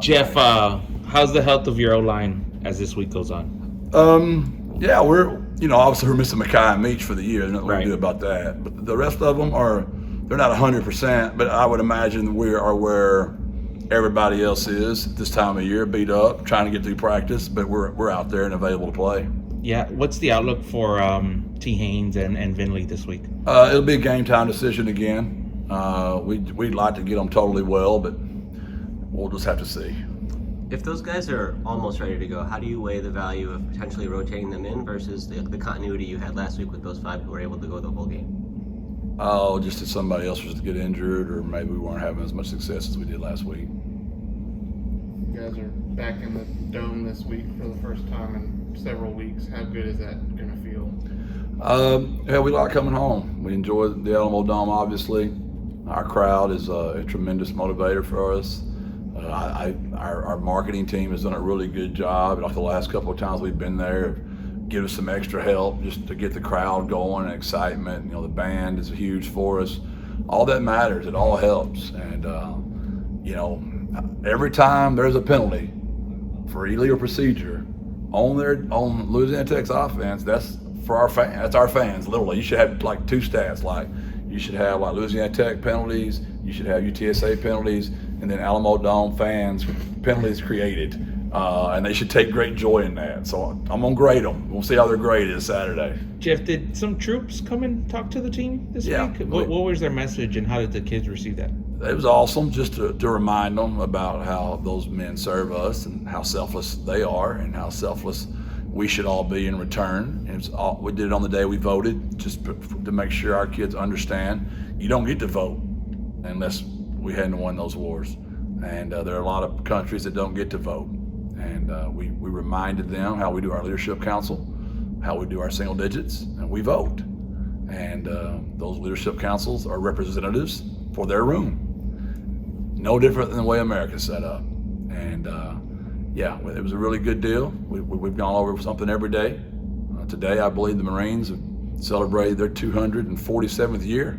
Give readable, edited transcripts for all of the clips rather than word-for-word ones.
Jeff, how's the health of your O-line as this week goes on? Yeah, obviously we're missing Mackay and Meach for the year. There's nothing we Right. can do about that. But the rest of them they're not 100%, but I would imagine we are where everybody else is at this time of year, beat up, trying to get through practice, but we're out there and available to play. Yeah, what's the outlook for T. Haynes and Vinley this week? It'll be a game time decision again. We'd like to get them totally well, but we'll just have to see. If those guys are almost ready to go, how do you weigh the value of potentially rotating them in versus the continuity you had last week with those 5 who were able to go the whole game? Oh, just if somebody else was to get injured, or maybe we weren't having as much success as we did last week. You guys are back in the dome this week for the first time in several weeks. How good is that going to feel? Yeah, we like coming home. We enjoy the Alamo Dome, obviously. Our crowd is a tremendous motivator for us. Our marketing team has done a really good job. Like the last couple of times we've been there, give us some extra help just to get the crowd going and excitement. The band is huge for us. All that matters. It all helps. And every time there's a penalty for illegal procedure on Louisiana Tech's offense, that's for our fans. That's our fans. Literally, you should have like 2 stats. Like you should have like Louisiana Tech penalties. You should have UTSA penalties, and then Alamo Dome fans penalties created. And they should take great joy in that. So I'm going to grade them. We'll see how they're graded Saturday. Jeff, did some troops come and talk to the team this week? What was their message, and how did the kids receive that? It was awesome just to remind them about how those men serve us and how selfless they are and how selfless we should all be in return. And we did it on the day we voted, just to make sure our kids understand you don't get to vote unless we hadn't won those wars. And there are a lot of countries that don't get to vote. And we reminded them how we do our leadership council, how we do our single digits, and we vote. And those leadership councils are representatives for their room. No different than the way America's set up. And it was a really good deal. We've gone over something every day. Today, I believe the Marines have celebrated their 247th year.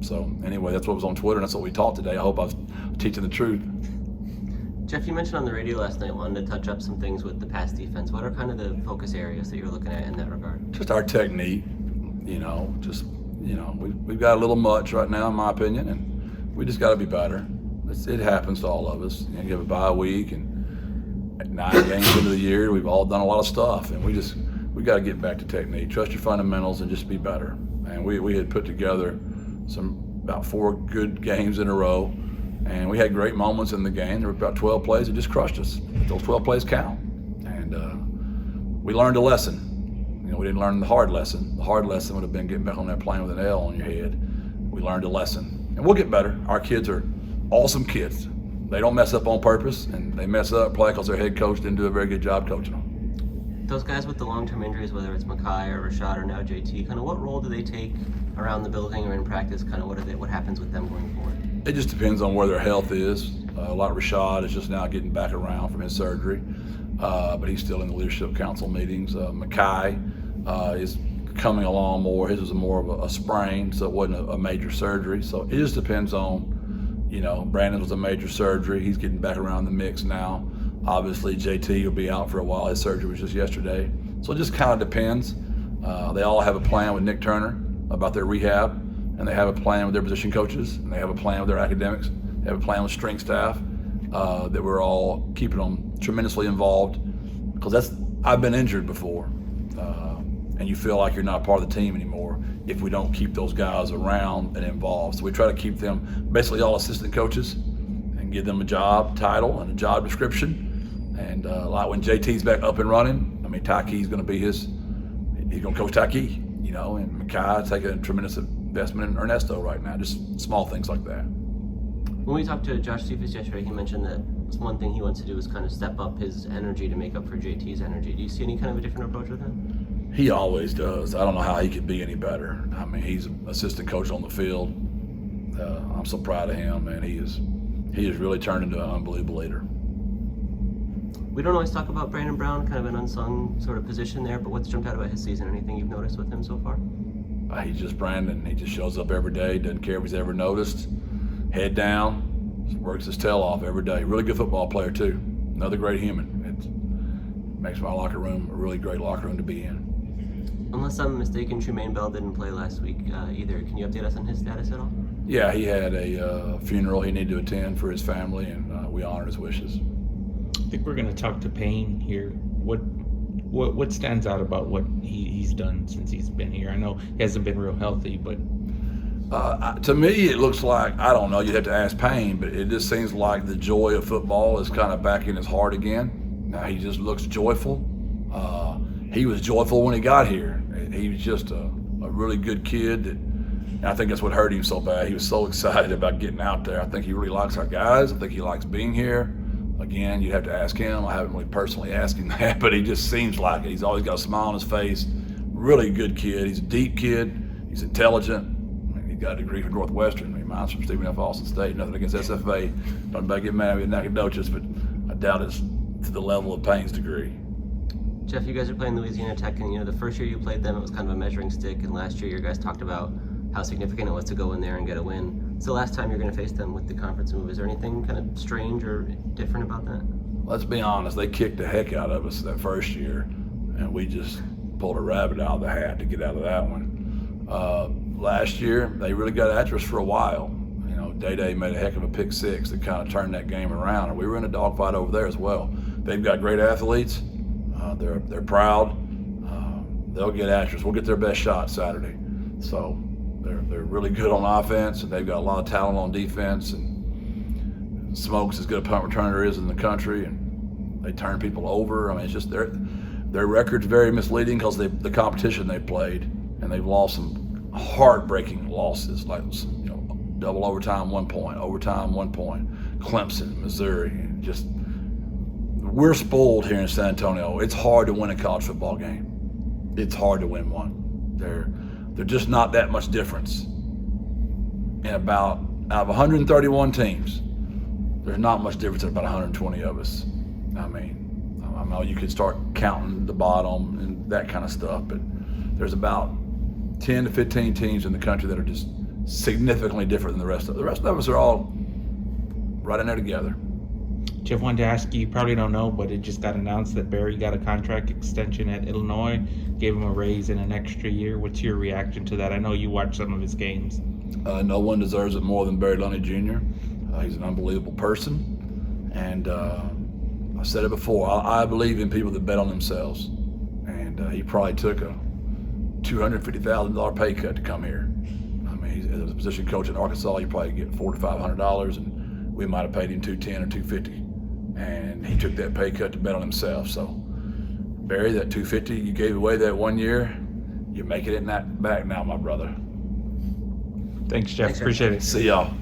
So anyway, that's what was on Twitter, and that's what we taught today. I hope I was teaching the truth. Jeff, you mentioned on the radio last night wanting to touch up some things with the pass defense. What are kind of the focus areas that you're looking at in that regard? Just our technique, we've got a little much right now, in my opinion, and we just got to be better. It happens to all of us. You have a bye week, and 9 games into the year, we've all done a lot of stuff, and we got to get back to technique. Trust your fundamentals and just be better. And we had put together about 4 good games in a row. And we had great moments in the game. There were about 12 plays that just crushed us. Those 12 plays count. And we learned a lesson. We didn't learn the hard lesson. The hard lesson would have been getting back on that plane with an L on your head. We learned a lesson. And we'll get better. Our kids are awesome kids. They don't mess up on purpose, and they mess up play because their head coach didn't do a very good job coaching them. Those guys with the long-term injuries, whether it's Mackay or Rashad or now JT, kind of what role do they take around the building or in practice? Kind of what happens with them going forward? It just depends on where their health is. Like Rashad is just now getting back around from his surgery, but he's still in the leadership council meetings. Mackay is coming along more. His was more of a sprain, so it wasn't a major surgery. So it just depends on, Brandon was a major surgery. He's getting back around the mix now. Obviously, JT will be out for a while. His surgery was just yesterday. So it just kind of depends. They all have a plan with Nick Turner about their rehab. And they have a plan with their position coaches, and they have a plan with their academics. They have a plan with strength staff that we're all keeping them tremendously involved. Because I've been injured before, and you feel like you're not part of the team anymore if we don't keep those guys around and involved. So we try to keep them basically all assistant coaches and give them a job title and a job description. And like when JT's back up and running, Tyke's going to be he's going to coach Tyke, and Mackay taking a tremendous investment in Ernesto right now, just small things like that. When we talked to Josh Cephas yesterday, he mentioned that one thing he wants to do is kind of step up his energy to make up for JT's energy. Do you see any kind of a different approach with him? He always does. I don't know how he could be any better. He's an assistant coach on the field. I'm so proud of him, man. He has really turned into an unbelievable leader. We don't always talk about Brandon Brown, kind of an unsung sort of position there, but what's jumped out about his season? Anything you've noticed with him so far? He's just Brandon. He just shows up every day, doesn't care if he's ever noticed. Head down, Works his tail off every day. Really good football player too. Another great human. It makes my locker room a really great locker room to be in. Unless I'm mistaken, Trumaine Bell didn't play last week either. Can you update us on his status at all? Yeah, he had a funeral he needed to attend for his family, and we honored his wishes. I think we're going to talk to Payne here. What stands out about what he's done since he's been here? I know he hasn't been real healthy, but to me, it looks like, I don't know, you'd have to ask Payne, but it just seems like the joy of football is kind of back in his heart again. Now he just looks joyful. He was joyful when he got here. He was just a really good kid. And I think that's what hurt him so bad. He was so excited about getting out there. I think he really likes our guys. I think he likes being here. Again, you'd have to ask him. I haven't really personally asked him that, but he just seems like it. He's always got a smile on his face. Really good kid. He's a deep kid. He's intelligent. He got a degree from Northwestern. I mean, mine's from Stephen F. Austin State. Nothing against SFA. Don't anybody get mad at me in Nacogdoches, but I doubt it's to the level of Payne's degree. Jeff, you guys are playing Louisiana Tech, and the first year you played them, it was kind of a measuring stick, and last year you guys talked about how significant it was to go in there and get a win. It's the last time you're going to face them with the conference move. Is there anything kind of strange or different about that? Let's be honest, they kicked the heck out of us that first year, and we just pulled a rabbit out of the hat to get out of that one. Last year, they really got after us for a while. Day made a heck of a pick six that kind of turned that game around, and we were in a dogfight over there as well. They've got great athletes. They're proud. They'll get after us. We'll get their best shot Saturday. So they're really good on offense, and they've got a lot of talent on defense. And Smoke's as good a punt returner is in the country, and they turn people over. I mean, it's just their record's very misleading because the competition they played, and they've lost some heartbreaking losses, like double overtime 1 point, overtime 1 point, Clemson, Missouri, just. We're spoiled here in San Antonio. It's hard to win a college football game. It's hard to win one. They're just not that much difference. And out of 131 teams, there's not much difference in about 120 of us. I mean, I know you could start counting the bottom and that kind of stuff, but there's about 10 to 15 teams in the country that are just significantly different than the rest of us. The rest of us are all right in there together. Jeff, wanted to ask you probably don't know, but it just got announced that Barry got a contract extension at Illinois, gave him a raise in an extra year. What's your reaction to that? I know you watched some of his games. No one deserves it more than Barry Lundy Jr. He's an unbelievable person, and I've said it before, I believe in people that bet on themselves, and he probably took a $250,000 pay cut to come here. I mean, as a position coach in Arkansas, you probably get $400 to $500, and we might have paid him $210 or $250. And he took that pay cut to bet on himself. So, Barry, that $250 you gave away that 1 year, you're making it back now, my brother. Thanks, Jeff. Appreciate it. See y'all.